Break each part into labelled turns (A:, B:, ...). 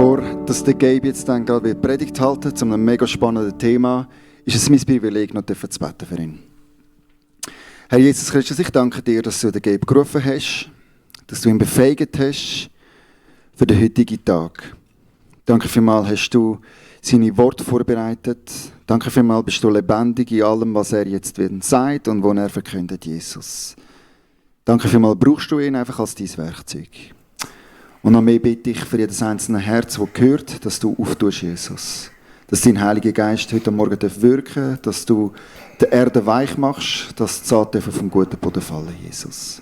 A: Bevor dass der Gabe jetzt dann gerade wieder Predigt halten zu einem mega spannenden Thema, ist es mein Privileg, noch zu beten für ihn. Herr Jesus Christus, ich danke dir, dass du den Gabe gerufen hast, dass du ihn befähigt hast für den heutigen Tag. Danke vielmals, hast du seine Worte vorbereitet. Danke vielmals, bist du lebendig in allem, was er jetzt sagt und was er verkündet, Jesus. Danke vielmals, brauchst du ihn einfach als dein Werkzeug. Und noch mehr bitte ich für jedes einzelne Herz, das gehört, dass du auftust, Jesus. Dass dein Heiliger Geist heute Morgen wirken darf, dass du die Erde weich machst, dass die Saat vom guten Boden fallen, Jesus.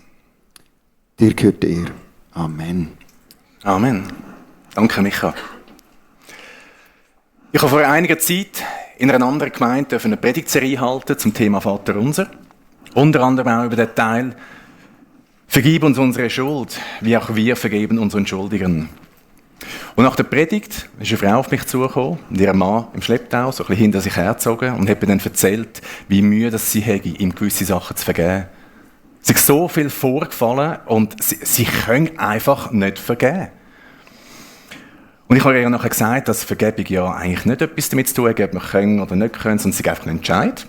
A: Dir gehört die Ehre. Amen.
B: Amen. Danke, Micha. Ich habe vor einiger Zeit in einer anderen Gemeinde eine Predigtserie halten zum Thema Vater Unser. Unter anderem auch über den Teil «Vergib uns unsere Schuld, wie auch wir vergeben unseren Schuldigern». Und nach der Predigt ist eine Frau auf mich zugekommen und ihr Mann im Schlepptau, so ein bisschen hinter sich hergezogen und hat mir dann erzählt, wie müde sie hätte, ihm gewisse Sachen zu vergeben. Es ist so viel vorgefallen und sie können einfach nicht vergeben. Und ich habe ihr nachher gesagt, dass Vergebung ja eigentlich nicht etwas damit zu tun hat, ob man können oder nicht können, sondern es ist einfach ein Entscheid.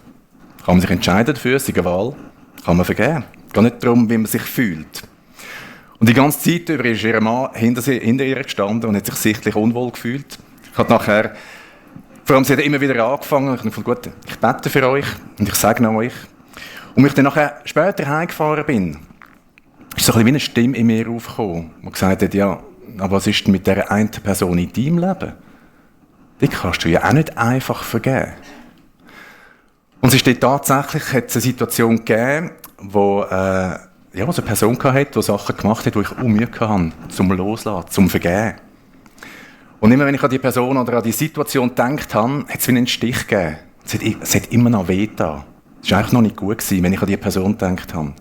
B: Kann man sich entscheiden dafür, es ist eine Wahl, kann man vergeben. Es geht nicht darum, wie man sich fühlt. Und die ganze Zeit über ist ihr Mann hinter ihr gestanden und hat sich sichtlich unwohl gefühlt. Ich habe nachher, vor allem sie hat immer wieder angefangen, ich habe gesagt, gut, ich bete für euch und ich segne euch. Und als ich dann nachher später heimgefahren bin, ist so ein bisschen wie eine Stimme in mir aufgekommen, die gesagt hat, ja, aber was ist denn mit dieser einen Person in deinem Leben? Die kannst du ja auch nicht einfach vergeben. Und es ist dort tatsächlich eine Situation gegeben, wo eine Person hatte, die Sachen gemacht hat, die ich Mühe hatte, zum Loslassen, zum Vergeben. Und immer wenn ich an die Person oder an die Situation gedacht habe, hat es wie einen Stich gegeben. Es hat immer noch wehgetan. Es war eigentlich noch nicht gut gewesen, wenn ich an die Person gedacht habe.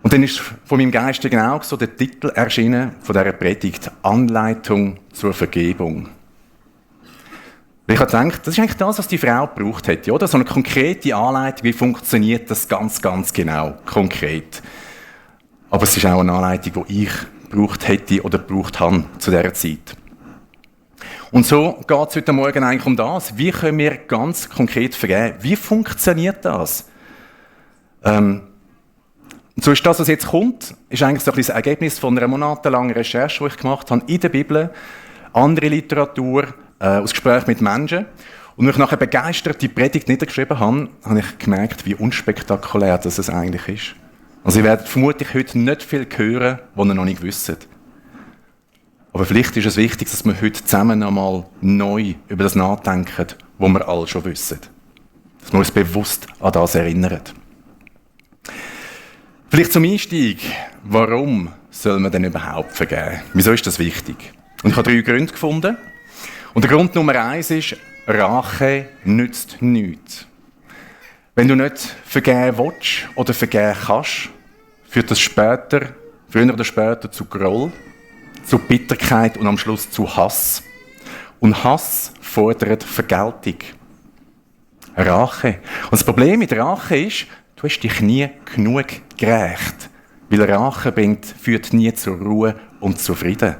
B: Und dann ist von meinem geistigen Auge so der Titel erschienen von dieser Predigt, «Anleitung zur Vergebung». Ich habe gedacht, das ist eigentlich das, was die Frau gebraucht hätte, oder? So eine konkrete Anleitung, wie funktioniert das ganz, ganz genau, konkret. Aber es ist auch eine Anleitung, die ich gebraucht hätte oder gebraucht habe zu dieser Zeit. Und so geht es heute Morgen eigentlich um das. Wie können wir ganz konkret vergeben? Wie funktioniert das? Und so ist das, was jetzt kommt, ist eigentlich so ein bisschen das Ergebnis von einer monatelangen Recherche, die ich gemacht habe in der Bibel, andere Literatur, aus Gesprächen mit Menschen. Und als ich nachher begeistert die Predigt niedergeschrieben habe, habe ich gemerkt, wie unspektakulär das es eigentlich ist. Also ihr werdet vermutlich heute nicht viel hören, was ihr noch nicht wisst. Aber vielleicht ist es wichtig, dass wir heute zusammen einmal neu über das nachdenken, was wir alle schon wissen. Dass wir uns bewusst an das erinnern. Vielleicht zum Einstieg, warum soll man denn überhaupt vergeben? Wieso ist das wichtig? Und ich habe 3 Gründe gefunden. Und der Grund Nummer 1 ist, Rache nützt nichts. Wenn du nicht vergeben willst oder vergeben kannst, führt das früher oder später zu Groll, zu Bitterkeit und am Schluss zu Hass. Und Hass fordert Vergeltung. Rache. Und das Problem mit Rache ist, du hast dich nie genug gerächt. Weil Rache führt nie zur Ruhe und zu Frieden.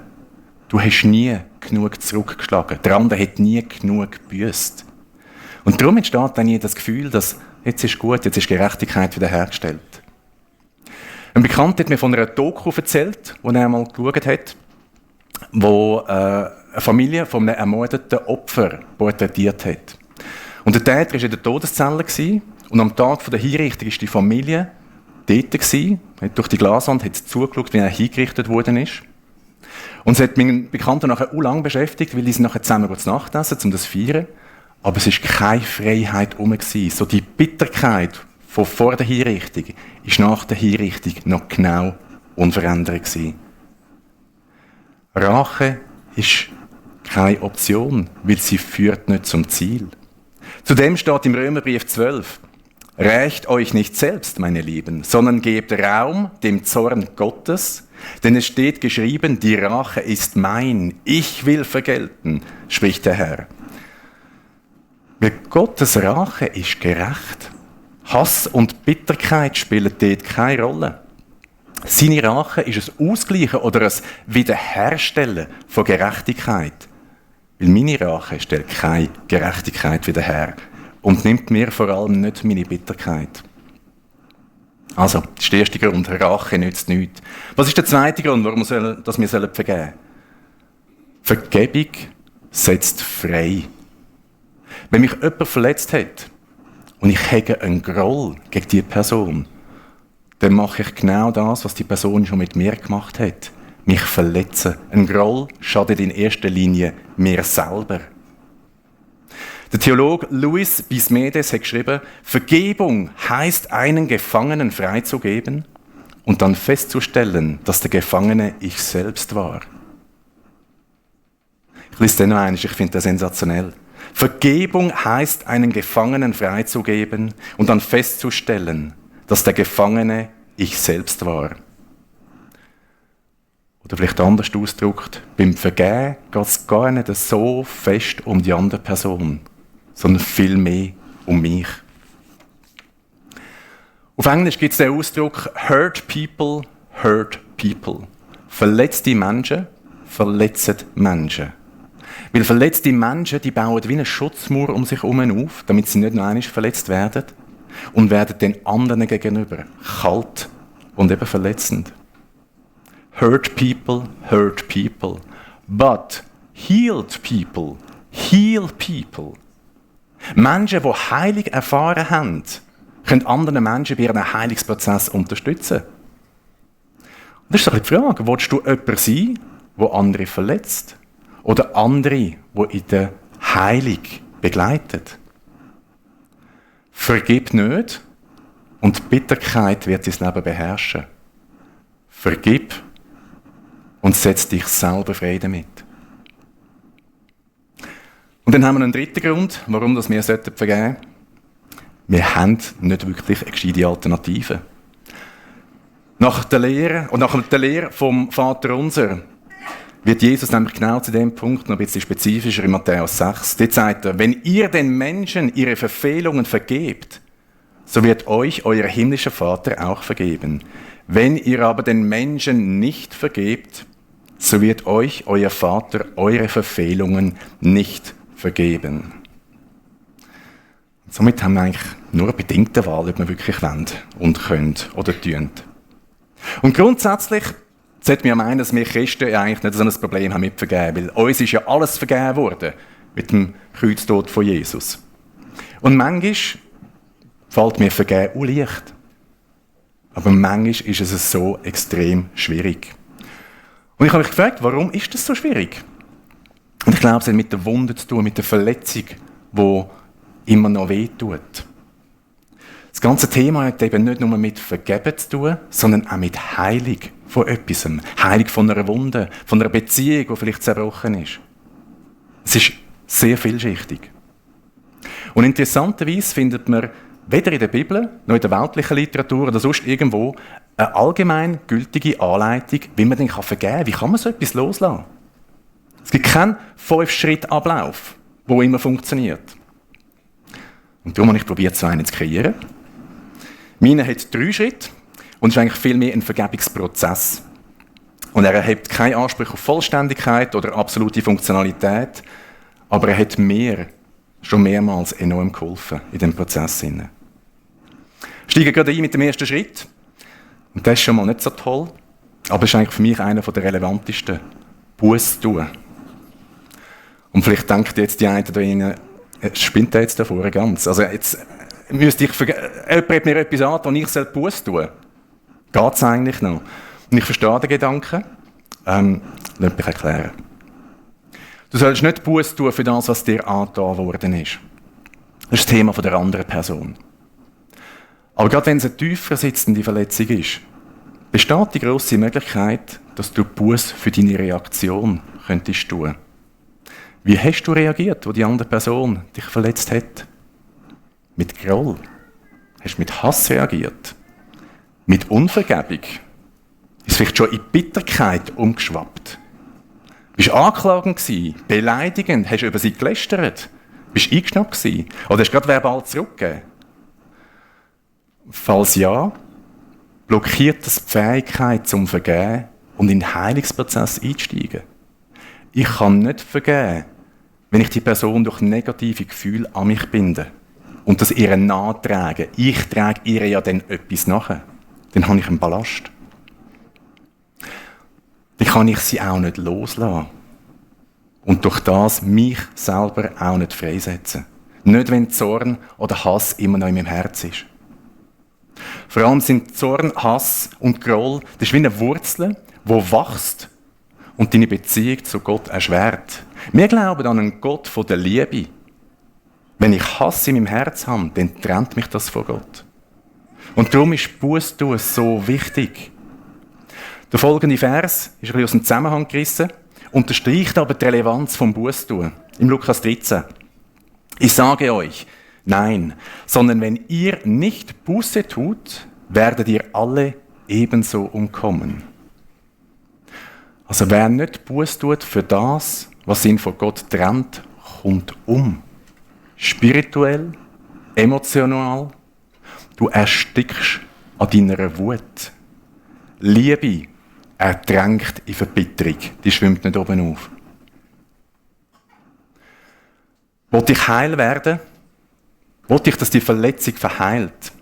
B: Du hast nie genug zurückgeschlagen. Der andere hat nie genug gebüßt. Und darum entsteht dann nie das Gefühl, dass jetzt ist gut, jetzt ist Gerechtigkeit wiederhergestellt. Ein Bekannter hat mir von einer Doku erzählt, die er einmal geschaut hat, wo eine Familie von einem ermordeten Opfer porträtiert hat. Und der Täter war in der Todeszelle und am Tag der Hinrichtung war die Familie dort, hat durch die Glaswand zugeschaut, wie er hingerichtet worden ist. Und es hat meinen Bekannten nachher auch lange beschäftigt, weil die sind nachher zusammen zu Nacht essen, um das zu feiern. Aber es war keine Freiheit herum. So die Bitterkeit von vor der Hinrichtung ist nach der Hinrichtung noch genau unverändert gewesen. Rache ist keine Option, weil sie führt nicht zum Ziel. Zudem steht im Römerbrief 12, rächt euch nicht selbst, meine Lieben, sondern gebt Raum dem Zorn Gottes, denn es steht geschrieben, die Rache ist mein, ich will vergelten, spricht der Herr. Weil Gottes Rache ist gerecht. Hass und Bitterkeit spielen dort keine Rolle. Seine Rache ist ein Ausgleichen oder ein Wiederherstellen von Gerechtigkeit. Weil meine Rache stellt keine Gerechtigkeit wieder her und nimmt mir vor allem nicht meine Bitterkeit. Also, das ist der erste Grund, Rache nützt nichts. Was ist der zweite Grund, warum wir vergeben sollen? Vergebung setzt frei. Wenn mich jemand verletzt hat und ich hege einen Groll gegen diese Person, dann mache ich genau das, was die Person schon mit mir gemacht hat. Mich verletzen. Ein Groll schadet in erster Linie mir selber. Der Theologe Louis Bismedes hat geschrieben, Vergebung heißt, einen Gefangenen freizugeben und dann festzustellen, dass der Gefangene ich selbst war. Ich lese den noch einmal, ich finde das sensationell. Vergebung heißt, einen Gefangenen freizugeben und dann festzustellen, dass der Gefangene ich selbst war. Oder vielleicht anders ausgedrückt, beim Vergeben geht es gar nicht so fest um die andere Person, sondern viel mehr um mich. Auf Englisch gibt es den Ausdruck hurt people. Verletzte Menschen verletzen Menschen. Weil verletzte Menschen, die bauen wie eine Schutzmauer um sich herum auf, damit sie nicht noch einmal verletzt werden und werden den anderen gegenüber kalt und eben verletzend. Hurt people. But healed people heal people. Menschen, die Heilung erfahren haben, können andere Menschen bei ihrem Heilungsprozess unterstützen. Und das ist doch die Frage, willst du jemand sein, der andere verletzt? Oder andere, die in der Heilung begleitet? Vergib nicht und die Bitterkeit wird dein Leben beherrschen. Vergib und setz dich selber frei damit. Und dann haben wir einen dritten Grund, warum wir vergeben sollten. Wir haben nicht wirklich eine gescheite Alternative. Nach der Lehre vom Vater Unser wird Jesus nämlich genau zu dem Punkt noch ein bisschen spezifischer in Matthäus 6. Dort sagt er, wenn ihr den Menschen ihre Verfehlungen vergebt, so wird euch euer himmlischer Vater auch vergeben. Wenn ihr aber den Menschen nicht vergebt, so wird euch euer Vater eure Verfehlungen nicht vergeben. Somit haben wir eigentlich nur eine bedingte Wahl, ob wir wirklich wollen und können oder tun. Und grundsätzlich sollte man meinen, dass wir Christen eigentlich nicht so ein Problem haben mit Vergeben, weil uns ist ja alles vergeben worden mit dem Kreuztod von Jesus. Und manchmal fällt mir Vergeben auch leicht. Aber manchmal ist es so extrem schwierig. Und ich habe mich gefragt, warum ist das so schwierig? Und ich glaube, es hat mit der Wunde zu tun, mit der Verletzung, die immer noch wehtut. Das ganze Thema hat eben nicht nur mit Vergeben zu tun, sondern auch mit Heilung von etwas. Heilung von einer Wunde, von einer Beziehung, die vielleicht zerbrochen ist. Es ist sehr vielschichtig. Und interessanterweise findet man weder in der Bibel noch in der weltlichen Literatur oder sonst irgendwo eine allgemein gültige Anleitung, wie man denn vergeben kann. Wie kann man so etwas loslassen? Es gibt keinen 5-Schritt-Ablauf, der immer funktioniert. Und darum habe ich probiert, so einen zu kreieren. Meine hat 3 Schritte und ist eigentlich viel mehr ein Vergebungsprozess. Und er erhebt keinen Anspruch auf Vollständigkeit oder absolute Funktionalität, aber er hat mir schon mehrmals enorm geholfen in diesem Prozess. Ich steige gerade ein mit dem ersten Schritt. Und das ist schon mal nicht so toll, aber ist eigentlich für mich einer der relevantesten. Buß tun. Und vielleicht denkt jetzt die einen da rein, spinnt der jetzt da vorne ganz? Also jetzt müsste ich jemand hat mir etwas an, wo ich Buß tun soll. Geht es eigentlich noch? Und ich verstehe den Gedanken. Lass mich erklären. Du sollst nicht Buß tun für das, was dir angetan worden ist. Das ist das Thema der anderen Person. Aber gerade wenn es eine tiefer sitzende Verletzung ist, besteht die grosse Möglichkeit, dass du Buß für deine Reaktion könntest tun. Wie hast du reagiert, wo die andere Person dich verletzt hat? Mit Groll? Hast du mit Hass reagiert? Mit Unvergebung? Ist vielleicht schon in Bitterkeit umgeschwappt? Bist du anklagend gewesen? Beleidigend? Hast du über sie gelästert? Bist du eingeschnappt gewesen? Oder hast du gerade verbal zurückgegeben? Falls ja, blockiert das die Fähigkeit zum Vergeben und in den Heilungsprozess einzusteigen. Ich kann nicht vergeben, wenn ich die Person durch negative Gefühle an mich binde und das ihr nachtrage. Ich trage ihr ja dann etwas nachher. Dann habe ich einen Ballast. Dann kann ich sie auch nicht loslassen. Und durch das mich selber auch nicht freisetzen. Nicht, wenn Zorn oder Hass immer noch in meinem Herz ist. Vor allem sind Zorn, Hass und Groll, das ist wie eine Wurzel, die wächst und deine Beziehung zu Gott erschwert. Wir glauben an einen Gott von der Liebe. Wenn ich Hass in meinem Herz habe, dann trennt mich das von Gott. Und darum ist Bußtun so wichtig. Der folgende Vers ist ein bisschen aus dem Zusammenhang gerissen, unterstreicht aber die Relevanz vom Bußtun. Im Lukas 13. Ich sage euch, nein, sondern wenn ihr nicht Buße tut, werdet ihr alle ebenso umkommen. Also wer nicht Buße tut für das, was ihn von Gott trennt, kommt um. Spirituell, emotional, du erstickst an deiner Wut. Liebe ertränkt in Verbitterung, die schwimmt nicht oben auf. Wollte ich heil werden? Wollte ich, dass die Verletzung verheilt?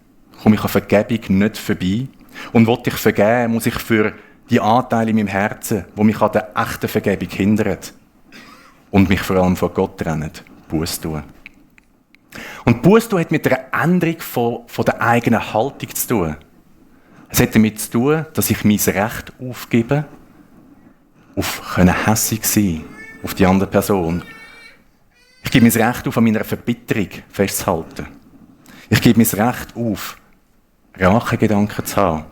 B: Komme ich an Vergebung nicht vorbei? Und wollte ich vergeben, muss ich für die Anteile in meinem Herzen, die mich an der echten Vergebung hindern und mich vor allem von Gott trennen, Buße tun. Und Buße tun hat mit einer Änderung von der eigenen Haltung zu tun. Es hat damit zu tun, dass ich mein Recht aufgebe, auf hässig sein auf die andere Person. Ich gebe mein Recht auf, an meiner Verbitterung festzuhalten. Ich gebe mein Recht auf, Rachegedanken zu haben.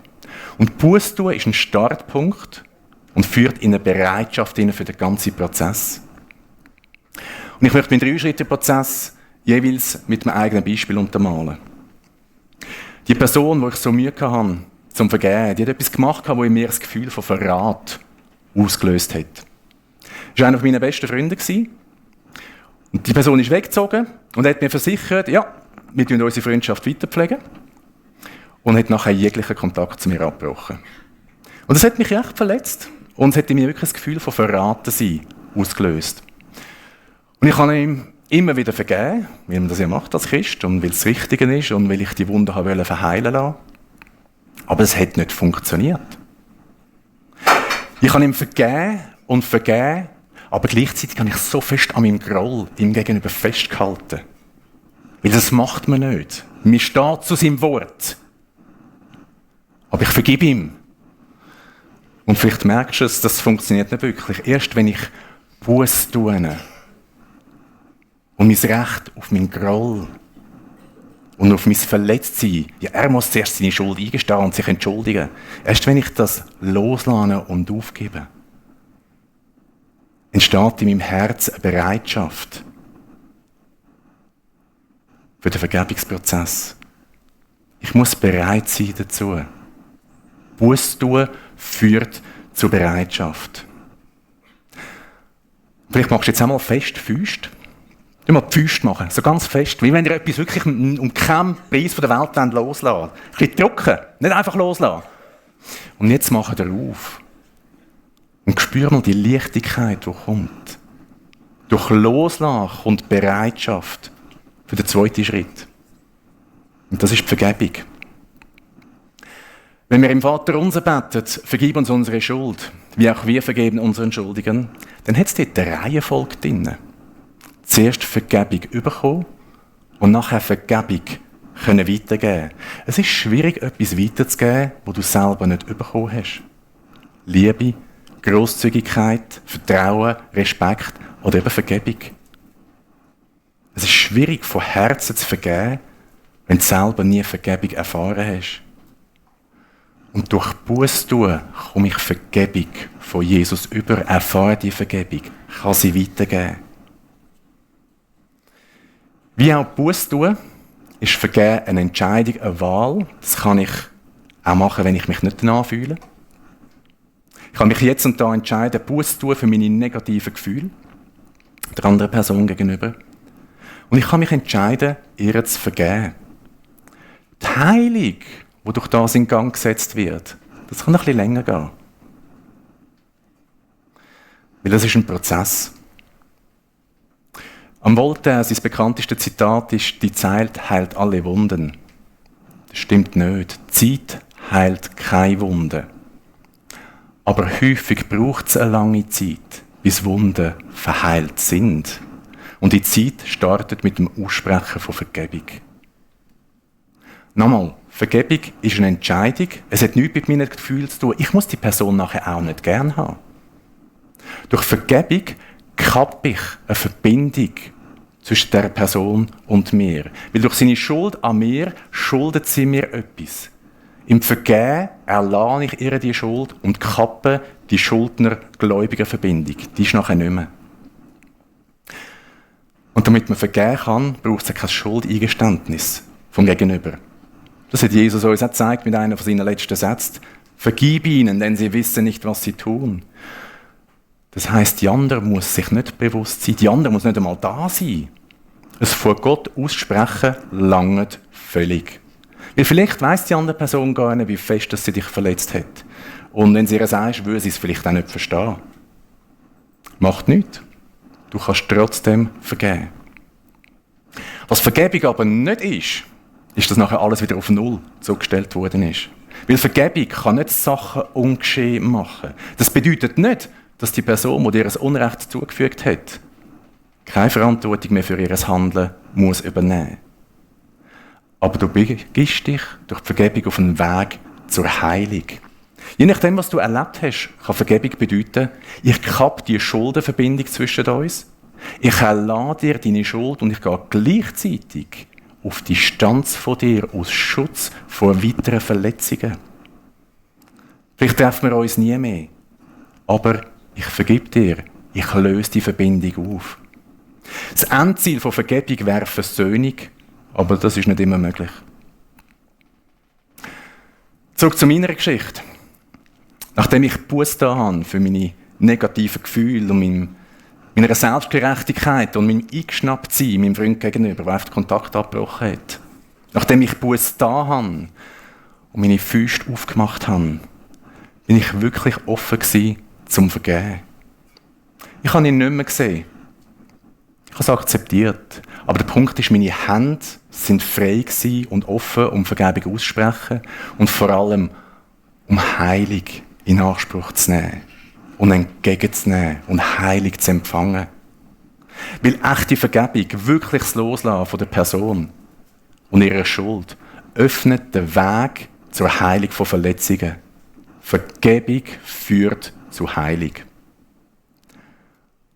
B: Und Buße tun ist ein Startpunkt und führt in eine Bereitschaft für den ganzen Prozess. Und ich möchte den 3-Schritte-Prozess jeweils mit einem eigenen Beispiel untermalen. Die Person, die ich so Mühe hatte, zum Vergeben, die hat etwas gemacht, das in mir das Gefühl von Verrat ausgelöst hat. Das war einer meiner besten Freunde. Und die Person ist weggezogen und hat mir versichert, ja, wir pflegen unsere Freundschaft weiterpflegen. Und hat nachher jeglichen Kontakt zu mir abgebrochen. Und das hat mich echt verletzt. Und es hat in mir wirklich das Gefühl von Verratensein ausgelöst. Und ich habe ihm immer wieder vergeben, wie man das ja macht als Christ, und weil es das Richtige ist und weil ich die Wunden wollte verheilen lassen. Aber es hat nicht funktioniert. Ich habe ihm vergeben, aber gleichzeitig habe ich so fest an meinem Groll ihm gegenüber festgehalten. Weil das macht man nicht. Mir steht zu seinem Wort. Aber ich vergib ihm. Und vielleicht merkst du es, das funktioniert nicht wirklich. Erst wenn ich Buße tue und mein Recht auf meinen Groll und auf mein Verletztsein, ja, er muss zuerst seine Schuld eingestehen und sich entschuldigen. Erst wenn ich das loslasse und aufgebe, entsteht in meinem Herz eine Bereitschaft für den Vergebungsprozess. Ich muss bereit sein dazu. Buße tun führt zur Bereitschaft. Vielleicht machst du jetzt einmal fest Füße. Du musst die Füße machen, so ganz fest, wie wenn ihr etwas wirklich um keinen Preis der Welt loslassen. Ein bisschen drücken, nicht einfach loslassen. Und jetzt macht er auf. Und spür mal die Leichtigkeit, die kommt. Durch Loslassen kommt Bereitschaft für den zweiten Schritt. Und das ist die Vergebung. Wenn wir im Vater unser beten, vergib uns unsere Schuld, wie auch wir vergeben unseren Schuldigen, dann hat es dort eine Reihenfolge drin. Zuerst Vergebung bekommen und nachher Vergebung können weitergeben. Es ist schwierig, etwas weiterzugeben, das du selber nicht bekommen hast. Liebe, Grosszügigkeit, Vertrauen, Respekt oder eben Vergebung. Es ist schwierig, von Herzen zu vergeben, wenn du selber nie Vergebung erfahren hast. Und durch Buße tun komme ich Vergebung von Jesus über, erfahre die Vergebung, kann sie weitergeben. Wie auch Buße tun, ist Vergeben eine Entscheidung, eine Wahl. Das kann ich auch machen, wenn ich mich nicht danach fühle. Ich kann mich jetzt und da entscheiden, Buße zu tun für meine negativen Gefühle der anderen Person gegenüber. Und ich kann mich entscheiden, ihr zu vergeben. Die Heilung, wo durch das in Gang gesetzt wird. Das kann ein bisschen länger gehen. Weil das ist ein Prozess. Am Voltaire, sein bekanntestes Zitat ist, die Zeit heilt alle Wunden. Das stimmt nicht. Die Zeit heilt keine Wunden. Aber häufig braucht es eine lange Zeit, bis Wunden verheilt sind. Und die Zeit startet mit dem Aussprechen von Vergebung. Nochmal, Vergebung ist eine Entscheidung. Es hat nichts mit meinen Gefühlen zu tun. Ich muss die Person nachher auch nicht gern haben. Durch Vergebung kappe ich eine Verbindung zwischen der Person und mir. Weil durch seine Schuld an mir schuldet sie mir etwas. Im Vergehen erlasse ich ihr die Schuld und kappe die Schuldner-Gläubiger-Verbindung. Die ist nachher nicht mehr. Und damit man vergeben kann, braucht es kein Schuldeingeständnis vom Gegenüber. Das hat Jesus uns auch gezeigt mit einer von seinen letzten Sätzen. Vergib ihnen, denn sie wissen nicht, was sie tun. Das heisst, die andere muss sich nicht bewusst sein, die andere muss nicht einmal da sein. Es vor Gott aussprechen langt völlig. Weil vielleicht weiss die andere Person gar nicht, wie fest dass sie dich verletzt hat. Und wenn sie ihr sagst, würde sie es vielleicht auch nicht verstehen. Macht nichts. Du kannst trotzdem vergeben. Was Vergebung aber nicht ist, dass nachher alles wieder auf Null zugestellt worden ist. Weil Vergebung kann nicht Sachen ungeschehen machen. Das bedeutet nicht, dass die Person, die dir ein Unrecht zugefügt hat, keine Verantwortung mehr für ihr Handeln muss übernehmen. Aber du begibst dich durch die Vergebung auf einen Weg zur Heilung. Je nachdem, was du erlebt hast, kann Vergebung bedeuten, ich kappe die Schuldenverbindung zwischen uns, ich erlasse dir deine Schuld und ich gehe gleichzeitig auf Distanz von dir aus Schutz vor weiteren Verletzungen. Vielleicht treffen wir uns nie mehr, aber ich vergib dir, ich löse die Verbindung auf. Das Endziel von Vergebung wäre Versöhnung, aber das ist nicht immer möglich. Zurück zu meiner Geschichte. Nachdem ich Buße da habe für meine negativen Gefühle und meiner Selbstgerechtigkeit und meinem Eingeschnapptsein meinem Freund gegenüber, der einfach den Kontakt abgebrochen hat. Nachdem ich Buße da habe und meine Füße aufgemacht habe, bin ich wirklich offen gewesen, zum Vergeben. Ich habe ihn nicht mehr gesehen. Ich habe es akzeptiert. Aber der Punkt ist, meine Hände sind frei gewesen und offen, um Vergebung auszusprechen und vor allem um Heilung in Anspruch zu nehmen und entgegenzunehmen und Heilung zu empfangen. Weil echte Vergebung, wirklich das Loslassen von der Person und ihrer Schuld, öffnet den Weg zur Heilung von Verletzungen. Vergebung führt zu Heilung.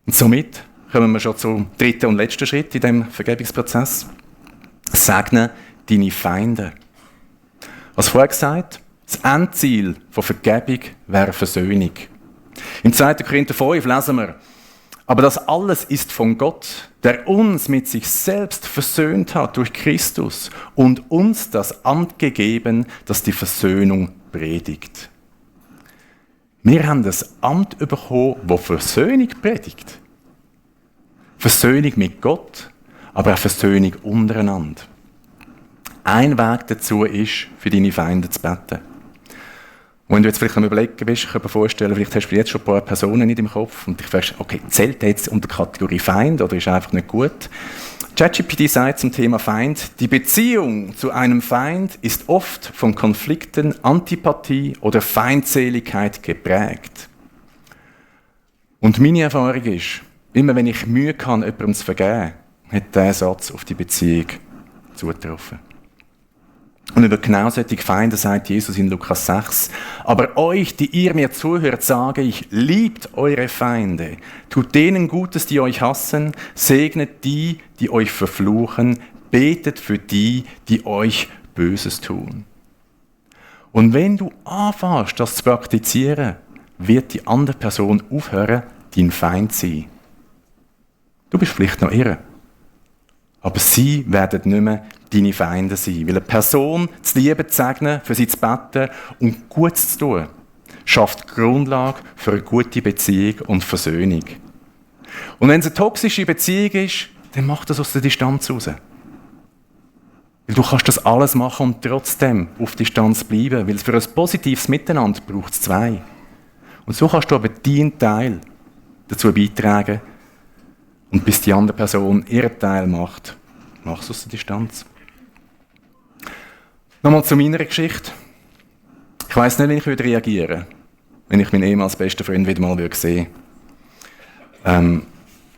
B: Und somit kommen wir schon zum dritten und letzten Schritt in diesem Vergebungsprozess. Segne deine Feinde. Was vorher gesagt, das Endziel von Vergebung wäre Versöhnung. Im 2. Korinther 5 lesen wir, aber das alles ist von Gott, der uns mit sich selbst versöhnt hat durch Christus und uns das Amt gegeben, das die Versöhnung predigt. Wir haben das Amt bekommen, das Versöhnung predigt. Versöhnung mit Gott, aber auch Versöhnung untereinander. Ein Weg dazu ist, für deine Feinde zu beten. Und wenn du jetzt vielleicht am Überlegen bist, ich kann mir vorstellen, vielleicht hast du jetzt schon ein paar Personen in deinem Kopf und dich fragst, okay, zählt der jetzt unter Kategorie Feind oder ist er einfach nicht gut? ChatGPT sagt zum Thema Feind, die Beziehung zu einem Feind ist oft von Konflikten, Antipathie oder Feindseligkeit geprägt. Und meine Erfahrung ist, immer wenn ich Mühe kann, jemandem zu vergeben, hat dieser Satz auf die Beziehung zugetroffen. Und über genau solche Feinde sagt Jesus in Lukas 6, aber euch, die ihr mir zuhört, sage ich, liebt eure Feinde, tut denen Gutes, die euch hassen, segnet die, die euch verfluchen, betet für die, die euch Böses tun. Und wenn du anfängst, das zu praktizieren, wird die andere Person aufhören, dein Feind zu sein. Du bist vielleicht noch irre, aber sie werden nicht mehr deine Feinde sein. Weil eine Person zu lieben, zu segnen, für sie zu beten und Gutes zu tun, schafft die Grundlage für eine gute Beziehung und Versöhnung. Und wenn es eine toxische Beziehung ist, dann macht das aus der Distanz raus. Weil Weil du kannst das alles machen und trotzdem auf Distanz bleiben, weil für ein positives Miteinander braucht es zwei. Und so kannst du aber deinen Teil dazu beitragen und bis die andere Person ihren Teil macht, machst du aus der Distanz. Nochmal zu meiner Geschichte. Ich weiss nicht, wie ich reagieren würde, wenn ich meinen ehemals besten Freund wieder mal sehen würde.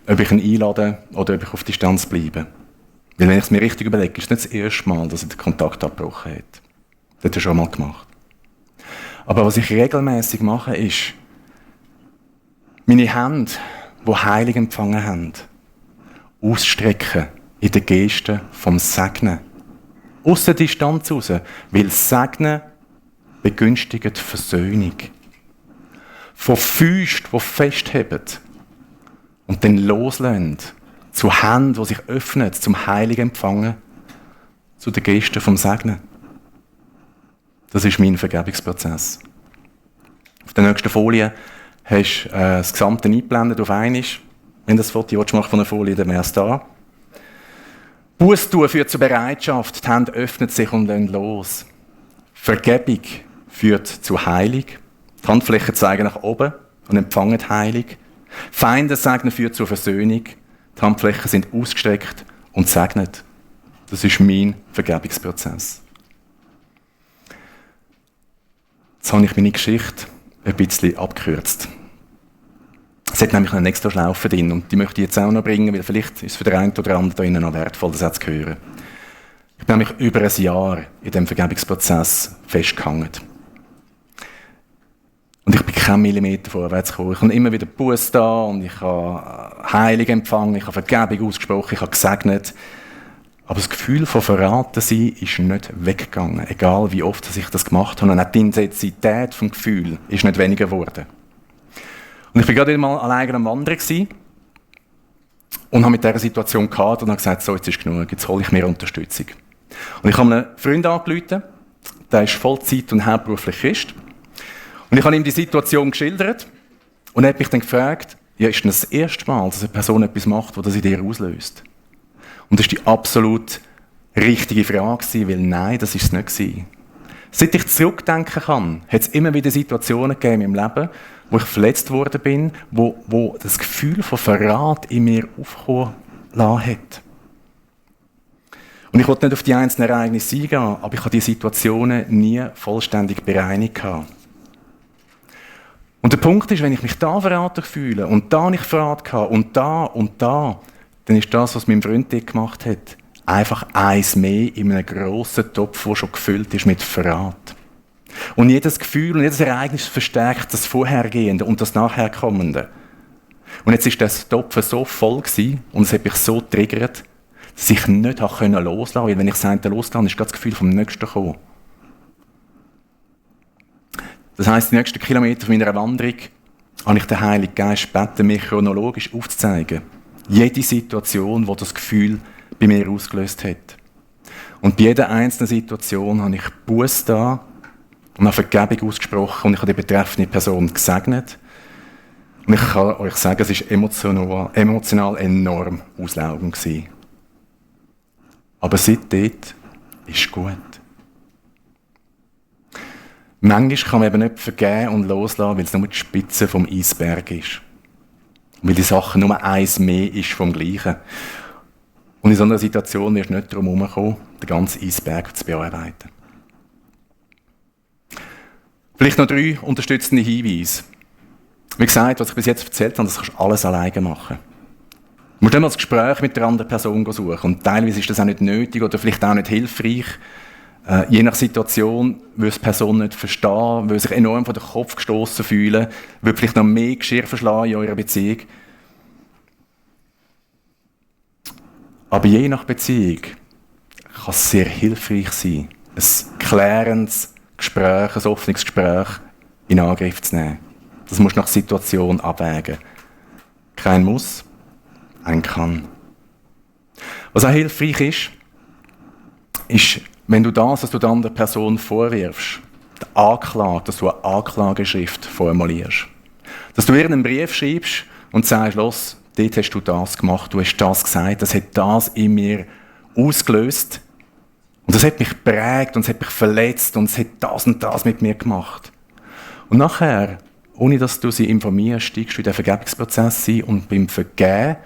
B: Ob ich ihn einlade oder ob ich auf Distanz bleibe. Weil wenn ich es mir richtig überlege, ist es nicht das erste Mal, dass er den Kontakt abgebrochen hat. Das hat er schon mal gemacht. Aber was ich regelmäßig mache, ist, meine Hände, die Heilung empfangen haben, ausstrecken in der Geste vom Segnen. Aus der Distanz raus, weil Segnen begünstigt Versöhnung. Von Füßen, die festheben und dann loslassen, zu Händen, die sich öffnen, zum Heiligen empfangen, zu den Gesten vom Segnen. Das ist mein Vergebungsprozess. Auf der nächsten Folie hast du das Gesamte eingeblendet auf einmal. Wenn du das Foto machst von einer Folie, dann wäre es da. Buß tun führt zur Bereitschaft, die Hände öffnen sich und lassen los. Vergebung führt zu Heilung. Die Handflächen zeigen nach oben und empfangen die Heilung. Feindessegnen führt zur Versöhnung. Die Handflächen sind ausgestreckt und segnet. Das ist mein Vergebungsprozess. Jetzt habe ich meine Geschichte ein bisschen abgekürzt. Es hat nämlich noch eine extra Schlaufe drin und die möchte ich jetzt auch noch bringen, weil vielleicht ist es für den einen oder anderen da innen noch wertvoll, das zu hören. Ich bin nämlich über ein Jahr in diesem Vergebungsprozess festgehangen. Und ich bin keinen Millimeter vorwärts gekommen. Ich habe immer wieder Buß da und ich habe Heilung empfangen, ich habe Vergebung ausgesprochen, ich habe gesegnet. Aber das Gefühl von verraten sein ist nicht weggegangen, egal wie oft ich das gemacht habe. Und auch die Intensität des Gefühls ist nicht weniger geworden. Und ich war gerade mal alleine am Wandern und habe mit dieser Situation gehadert und habe gesagt, so, jetzt ist genug, jetzt hole ich mir Unterstützung. Und ich habe einen Freund angerufen, der ist Vollzeit- und hauptberuflich Christ. Und ich habe ihm die Situation geschildert und er hat mich dann gefragt, ja, ist das erste Mal, dass eine Person etwas macht, das in dir auslöst? Und das war die absolut richtige Frage, weil nein, das war es nicht. Seit ich zurückdenken kann, hat es immer wieder Situationen gegeben in meinem Leben, wo ich verletzt worden bin, wo das Gefühl von Verrat in mir aufkommen lassen hat. Und ich wollte nicht auf die einzelnen Ereignisse eingehen, aber ich habe die Situationen nie vollständig bereinigt. Und der Punkt ist, wenn ich mich da verraten fühle und da nicht verraten habe und da, dann ist das, was mein Freund dort gemacht hat, einfach eins mehr in einem grossen Topf, der schon gefüllt ist mit Verrat. Und jedes Gefühl und jedes Ereignis verstärkt das Vorhergehende und das Nachherkommende. Und jetzt ist das Topf so voll gewesen, und es hat mich so getriggert, dass ich nicht loslassen konnte, weil wenn ich das eine loslasse, ist das Gefühl vom Nächsten gekommen. Das heisst, die nächsten Kilometer meiner Wanderung habe ich den Heiligen Geist gebeten, mir chronologisch aufzuzeigen. Jede Situation, die das Gefühl bei mir ausgelöst hat. Und bei jeder einzelnen Situation habe ich Buß da und habe Vergebung ausgesprochen und ich habe die betreffende Person gesegnet. Und ich kann euch sagen, es war emotional enorm auslaugend gewesen. Aber seitdem ist gut. Manchmal kann man eben nicht vergeben und loslassen, weil es nur die Spitze vom Eisberg ist. Und weil die Sache nur eins mehr ist vom Gleichen. Und in so einer Situation wirst du nicht darum herumkommen, den ganzen Eisberg zu bearbeiten. Vielleicht noch 3 unterstützende Hinweise. Wie gesagt, was ich bis jetzt erzählt habe, das kannst du alles alleine machen. Du musst immer das Gespräch mit der anderen Person suchen. Und teilweise ist das auch nicht nötig oder vielleicht auch nicht hilfreich. Je nach Situation will die Person nicht verstehen, will sich enorm vor den Kopf gestoßen fühlen, will vielleicht noch mehr Geschirr verschlagen in eurer Beziehung. Aber je nach Beziehung kann es sehr hilfreich sein, ein klärendes Gespräch, ein offenes Gespräch in Angriff zu nehmen. Das musst du nach Situation abwägen. Kein Muss, ein Kann. Was auch hilfreich ist, wenn du das, was du der anderen Person vorwirfst, die Anklage, dass du eine Anklageschrift formulierst. Dass du ihr einen Brief schreibst und sagst, los, dort hast du das gemacht, du hast das gesagt, das hat das in mir ausgelöst. Und das hat mich geprägt und es hat mich verletzt und es hat das und das mit mir gemacht. Und nachher, ohne dass du sie informierst, steigst du in den Vergebungsprozess ein und beim Vergeben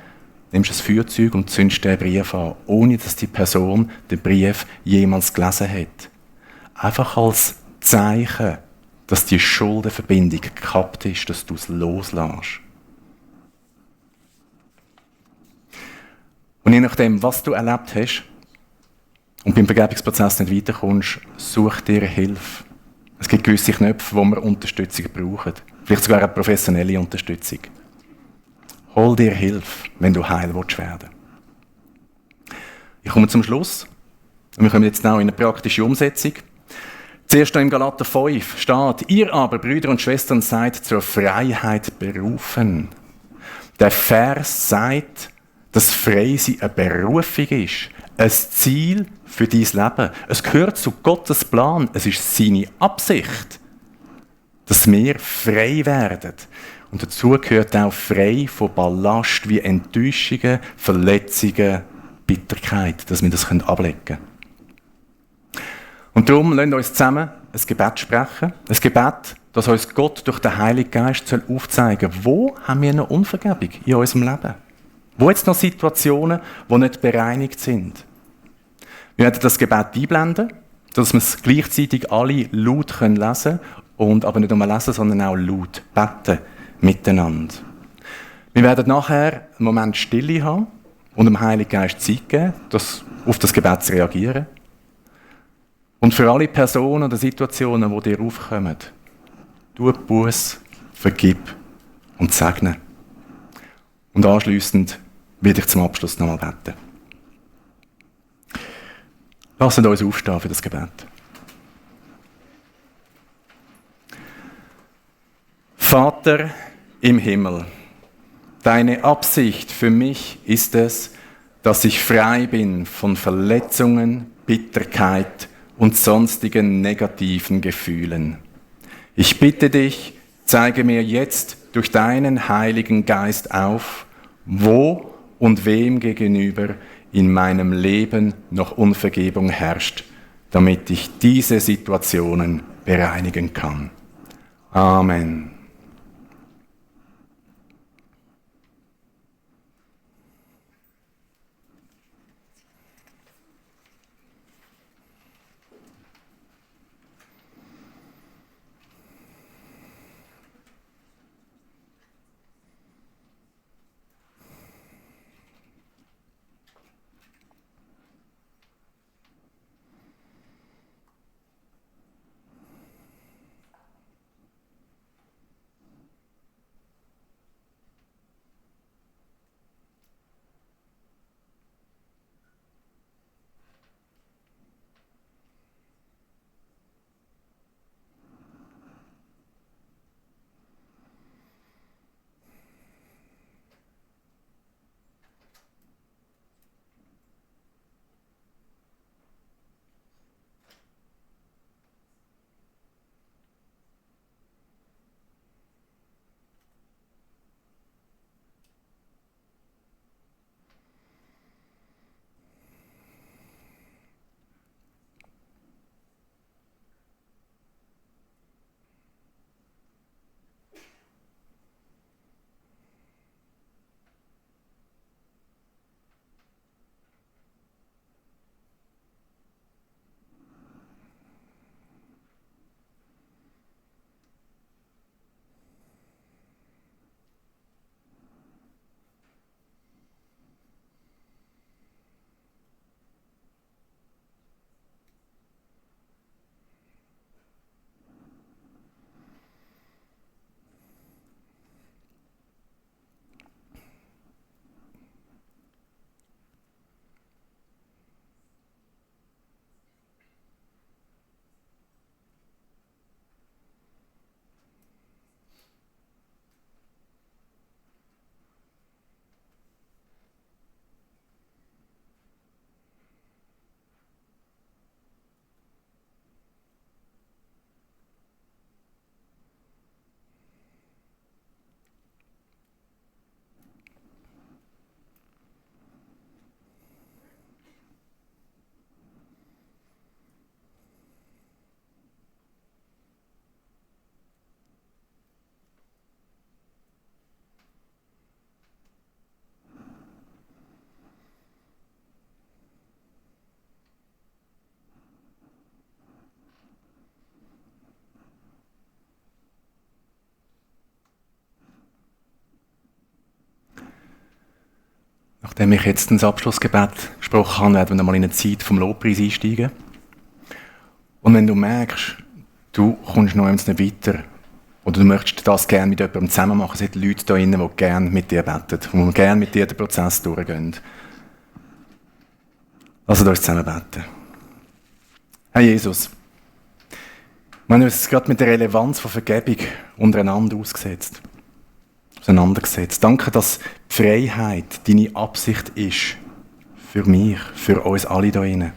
B: nimmst du das Feuerzeug und zündest den Brief an, ohne dass die Person den Brief jemals gelesen hat. Einfach als Zeichen, dass die Schuldenverbindung gekappt ist, dass du es loslässt. Und je nachdem, was du erlebt hast und beim Vergebungsprozess nicht weiterkommst, such dir Hilfe. Es gibt gewisse Knöpfe, wo wir Unterstützung brauchen. Vielleicht sogar eine professionelle Unterstützung. Hol dir Hilfe, wenn du heil werden willst. Ich komme zum Schluss. Und wir kommen jetzt auch in eine praktische Umsetzung. Zuerst noch im Galater 5 steht, ihr aber, Brüder und Schwestern, seid zur Freiheit berufen. Der Vers sagt, dass Freisein eine Berufung ist, ein Ziel für dein Leben. Es gehört zu Gottes Plan, es ist seine Absicht, dass wir frei werden. Und dazu gehört auch frei von Ballast wie Enttäuschungen, Verletzungen, Bitterkeit, dass wir das ablegen können. Und darum lasst uns zusammen ein Gebet sprechen. Ein Gebet, das uns Gott durch den Heiligen Geist aufzeigen soll, wo haben wir noch Unvergebung in unserem Leben? Wo jetzt noch Situationen, die nicht bereinigt sind? Wir werden das Gebet einblenden, dass wir es gleichzeitig alle laut lesen können und aber nicht nur lesen, sondern auch laut beten miteinander. Wir werden nachher einen Moment Stille haben und dem Heiligen Geist Zeit geben, auf das Gebet zu reagieren. Und für alle Personen oder Situationen, die dir aufkommen, tu Buß, vergib und segne. Und anschliessend werde ich zum Abschluss nochmal beten. Lasst uns aufstehen für das Gebet. Vater im Himmel, deine Absicht für mich ist es, dass ich frei bin von Verletzungen, Bitterkeit und sonstigen negativen Gefühlen. Ich bitte dich, zeige mir jetzt durch deinen Heiligen Geist auf, wo und wem gegenüber in meinem Leben noch Unvergebung herrscht, damit ich diese Situationen bereinigen kann. Amen. dem ich jetzt ins Abschlussgebet gesprochen habe, werden wir mal in eine Zeit vom Lobpreis einsteigen. Und wenn du merkst, du kommst noch nicht weiter, oder du möchtest das gerne mit jemandem zusammen machen, es sind Leute da drinnen, die gerne mit dir beten, die gerne mit dir den Prozess durchgehen. Lasst uns zusammen beten. Herr Jesus, wir haben uns gerade mit der Relevanz von Vergebung untereinander auseinandergesetzt. Danke, dass die Freiheit deine Absicht ist für mich, für uns alle da drinnen.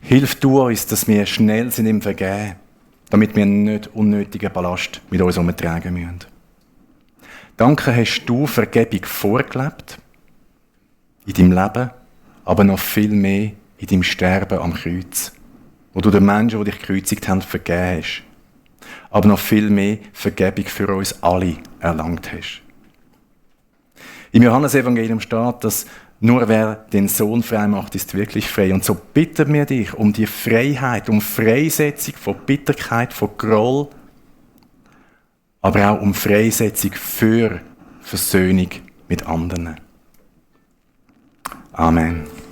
B: Hilf du uns, dass wir schnell sind im Vergehen, damit wir nicht unnötigen Ballast mit uns herumtragen müssen. Danke, hast du Vergebung vorgelebt, in deinem Leben, aber noch viel mehr in deinem Sterben am Kreuz, wo du den Menschen, die dich gekreuzigt haben, vergeben hast, aber noch viel mehr Vergebung für uns alle erlangt hast. Im Johannesevangelium steht, dass nur wer den Sohn frei macht, ist wirklich frei. Und so bitten wir dich um die Freiheit, um Freisetzung von Bitterkeit, von Groll, aber auch um Freisetzung für Versöhnung mit anderen. Amen.